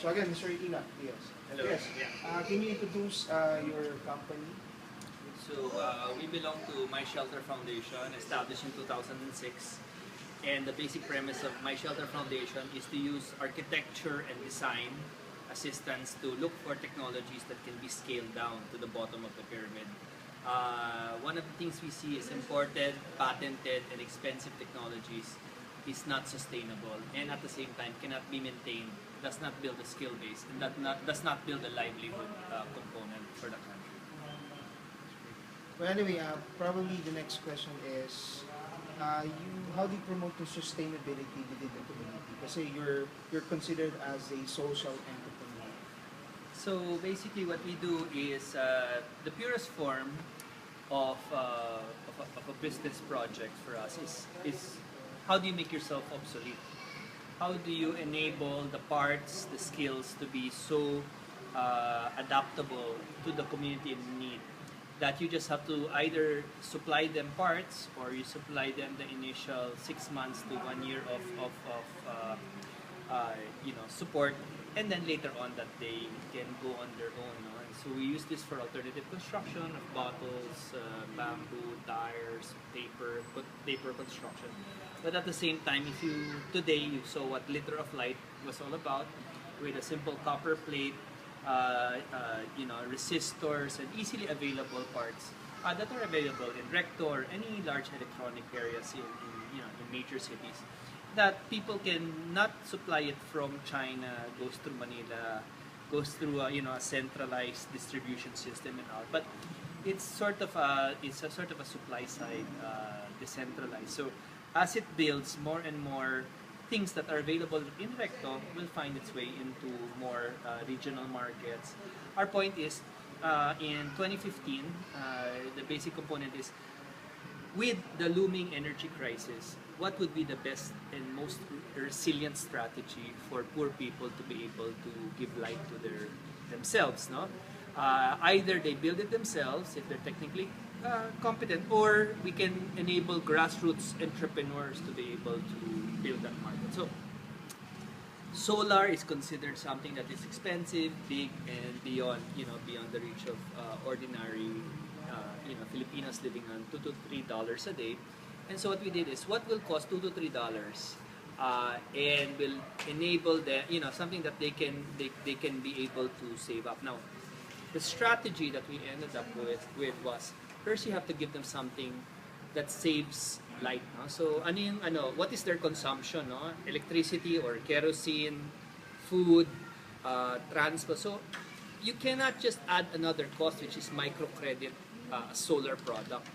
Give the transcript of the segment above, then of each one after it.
So again, Mr. Ina, yes. Hello. Yes. Yeah. Can you introduce your company? So we belong to My Shelter Foundation, established in 2006. And the basic premise of My Shelter Foundation is to use architecture and design assistance to look for technologies that can be scaled down to the bottom of the pyramid. One of the things we see is imported, patented, and expensive technologies is not sustainable and at the same time cannot be maintained, does not build a skill base, and does not build a livelihood component for the country. Well, anyway, probably the next question is, how do you promote the sustainability within the community? Kasi you're considered as a social entrepreneur. So basically what we do is the purest form of a business project for us is how do you make yourself obsolete? How do you enable the parts, the skills to be so adaptable to the community in need that you just have to either supply them parts or you supply them the initial 6 months to 1 year of support, and then later on that they can go on their own. No? And so we use this for alternative construction of bottles, bamboo, tires, paper construction. But at the same time, if today you saw what Liter of Light was all about, with a simple copper plate, resistors and easily available parts that are available in Recto or any large electronic areas in major cities, that people can not supply it from China, goes through Manila, goes through a centralized distribution system and all, but it's a sort of a supply side decentralized. So as it builds, more and more things that are available in Recto will find its way into more regional markets. Our point is, in 2015, the basic component is, with the looming energy crisis, what would be the best and most resilient strategy for poor people to be able to give light to themselves, no? Either they build it themselves if they're technically competent, or we can enable grassroots entrepreneurs to be able to build that market. So solar is considered something that is expensive, big, and beyond the reach of ordinary Filipinos living on $2 to $3 a day. And so what we did is, what will cost $2 to $3 and will enable them, something that they can be able to save up. Now, the strategy that we ended up with was, first you have to give them something that saves light, no? So what is their consumption, no? Electricity or kerosene, food, transport. So you cannot just add another cost, which is microcredit solar product.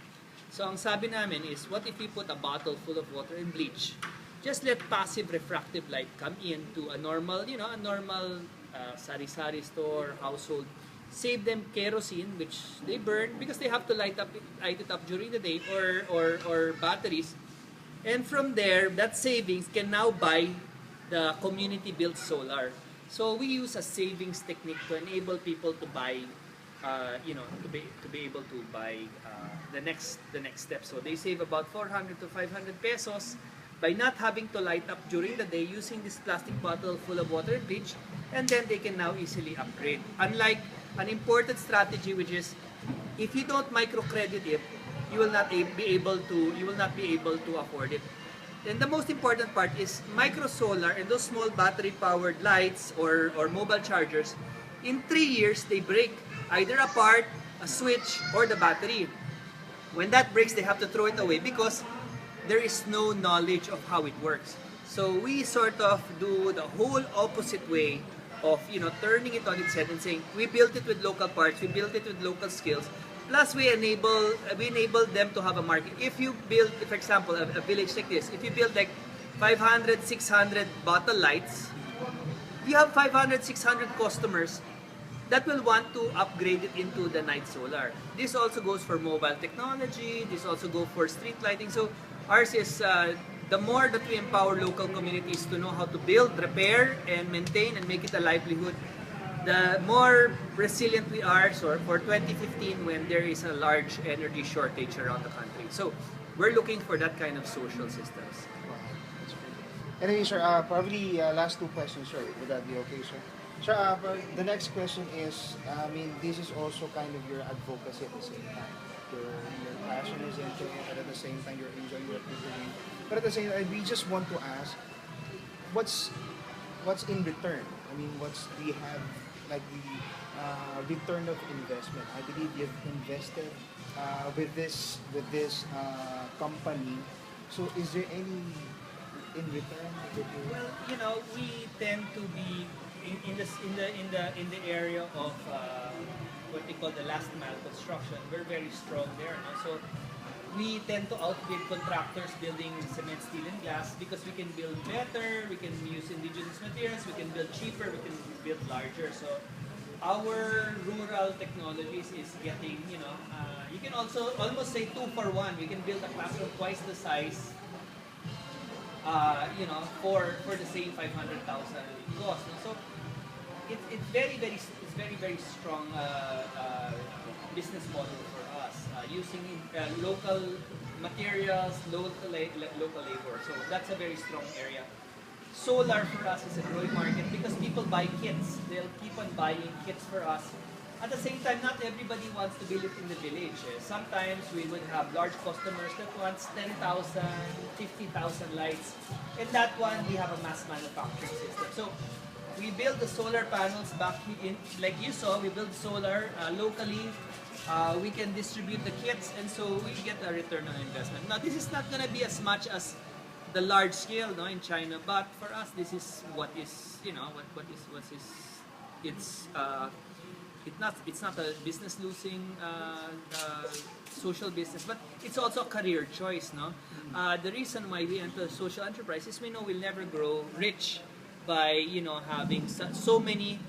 So ang sabi namin is, what if you put a bottle full of water and bleach? Just let passive refractive light come into a normal sari-sari store, household. Save them kerosene, which they burn because they have to light it up during the day, or batteries. And from there, that savings can now buy the community-built solar. So we use a savings technique to enable people to buy, to be able to buy the next step. So they save about 400 to 500 pesos by not having to light up during the day using this plastic bottle full of water and bleach, and then they can now easily upgrade. Unlike an important strategy, which is, if you don't microcredit it, you will not be able to afford it. Then the most important part is micro solar and those small battery powered lights or mobile chargers. In 3 years, they break either a part, a switch, or the battery. When that breaks, they have to throw it away because there is no knowledge of how it works. So we sort of do the whole opposite way of turning it on its head and saying, we built it with local parts, we built it with local skills, plus we enable them to have a market. If you build, for example, a village like this, if you build like 500, 600 bottle lights, you have 500, 600 customers that will want to upgrade it into the night solar. This also goes for mobile technology, this also goes for street lighting. So ours is, the more that we empower local communities to know how to build, repair, and maintain and make it a livelihood, the more resilient we are. So for 2015, when there is a large energy shortage around the country. So we're looking for that kind of social systems. Anyway, sir, probably last two questions, sir. Would that be okay, sir? Sir, the next question is, I mean, this is also kind of your advocacy at the same time. Your passion is into it, and at the same time, you're enjoying what you're doing. But at the same time, we just want to ask, what's what's in return? I mean, what's do you have like the return of investment? I believe you've invested with this company. So, is there any in return that you? Well, we tend to be in the area of what they call the last mile construction. We're very strong there, no? So we tend to outbid contractors building cement, steel, and glass because we can build better, we can use indigenous materials, we can build cheaper, we can build larger. So our rural technologies is getting, you can also almost say two for one. We can build a classroom twice the size, for the same 500,000 cost. No? So it's very strong business model for us using local materials, local labor. So that's a very strong area. Solar for us is a growing market because people buy kits. They'll keep on buying kits for us. At the same time, not everybody wants to build it in the village. Sometimes we would have large customers that wants 10,000, 50,000 lights. And that one, we have a mass manufacturing system. So we build the solar panels back in, like you saw, we build solar locally. We can distribute the kits, and so we get a return on investment. Now, this is not going to be as much as the large scale, no, in China, but for us, this is what is, what is, it's it's not a business losing social business, but it's also a career choice, no. The reason why we enter social enterprise is we know we'll never grow rich by having so many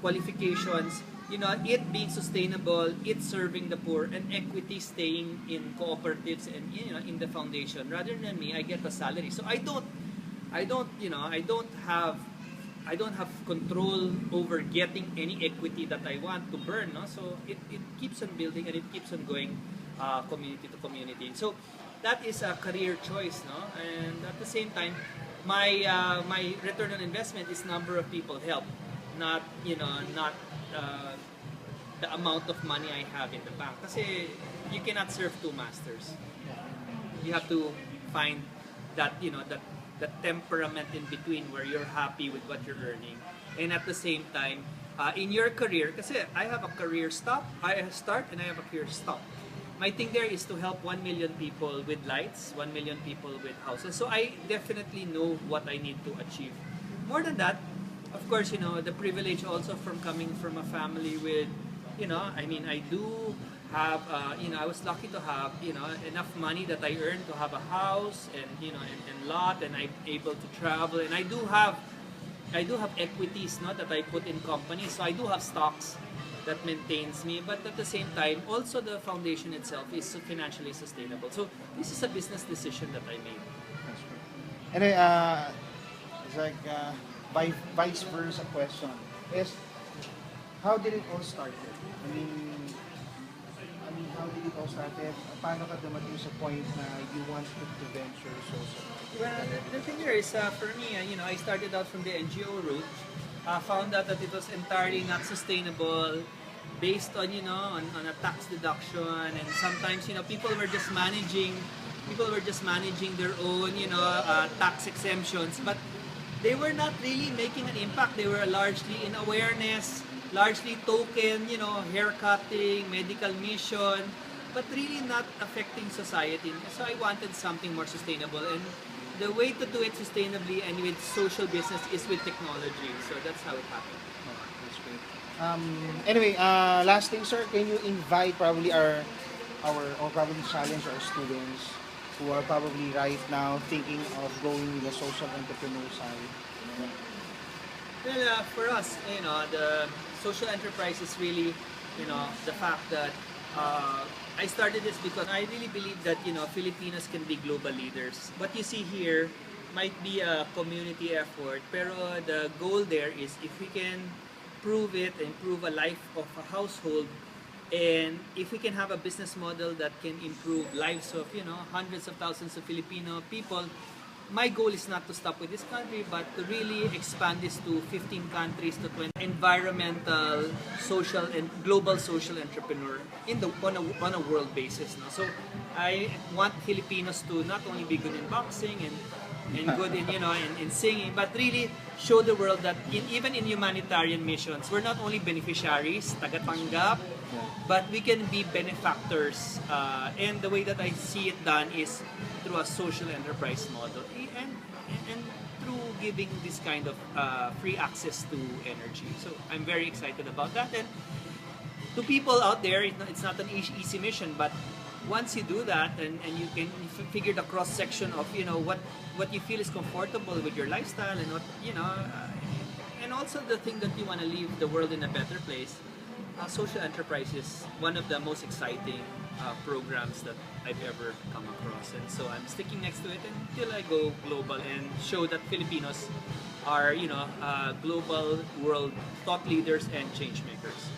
qualifications, it being sustainable, it serving the poor, and equity staying in cooperatives and in the foundation. Rather than me, I get a salary, so I don't have control over getting any equity that I want to burn. No? So it keeps on building and it keeps on going community to community. So that is a career choice. No? And at the same time, my return on investment is number of people helped, not the amount of money I have in the bank. Kasi you cannot serve two masters. You have to find that that temperament in between where you're happy with what you're earning, and at the same time in your career, kasi I have a career start and I have a career stop. My thing there is to help 1 million people with lights, 1 million people with houses. So I definitely know what I need to achieve. More than that, of course, the privilege also from coming from a family with, I do have, I was lucky to have, enough money that I earned to have a house and, and lot, and I'm able to travel, and I do have equities, that I put in companies, so I do have stocks that maintains me, but at the same time, also the foundation itself is financially sustainable. So this is a business decision that I made. That's great. Anyway, it's like vice versa question is, how did it all started? How did it all started? Paano ka dumating sa point na you wanted to venture social? Well, the thing here is, for me, I started out from the NGO route. Found out that it was entirely not sustainable, based on on a tax deduction, and sometimes people were just managing their own tax exemptions, but they were not really making an impact. They were largely in awareness, largely token, haircutting, medical mission, but really not affecting society. So I wanted something more sustainable, and the way to do it sustainably and with social business is with technology. So that's how it happened. Oh, that's great. Anyway, last thing, sir, can you invite probably or probably challenge our students who are probably right now thinking of going the social entrepreneur side? Well, for us, the social enterprise is really, the fact that I started this because I really believe that Filipinos can be global leaders. What you see here might be a community effort, pero the goal there is if we can prove it, improve a life of a household, and if we can have a business model that can improve lives of hundreds of thousands of Filipino people, my goal is not to stop with this country, but to really expand this to 15 countries, to 20 environmental, social, and global social entrepreneur on a world basis. No? So I want Filipinos to not only be good in boxing and good in in singing, but really show the world that even in humanitarian missions, we're not only beneficiaries, tagatanggap, but we can be benefactors. And the way that I see it done is through a social enterprise model and through giving this kind of free access to energy. So I'm very excited about that. And to people out there, it's not an easy mission, but once you do that and you can figure the cross section of what you feel is comfortable with your lifestyle and what and also the thing that you want to leave the world in a better place, social enterprise is one of the most exciting programs that I've ever come across, and so I'm sticking next to it until I go global and show that Filipinos are global world thought leaders and change makers.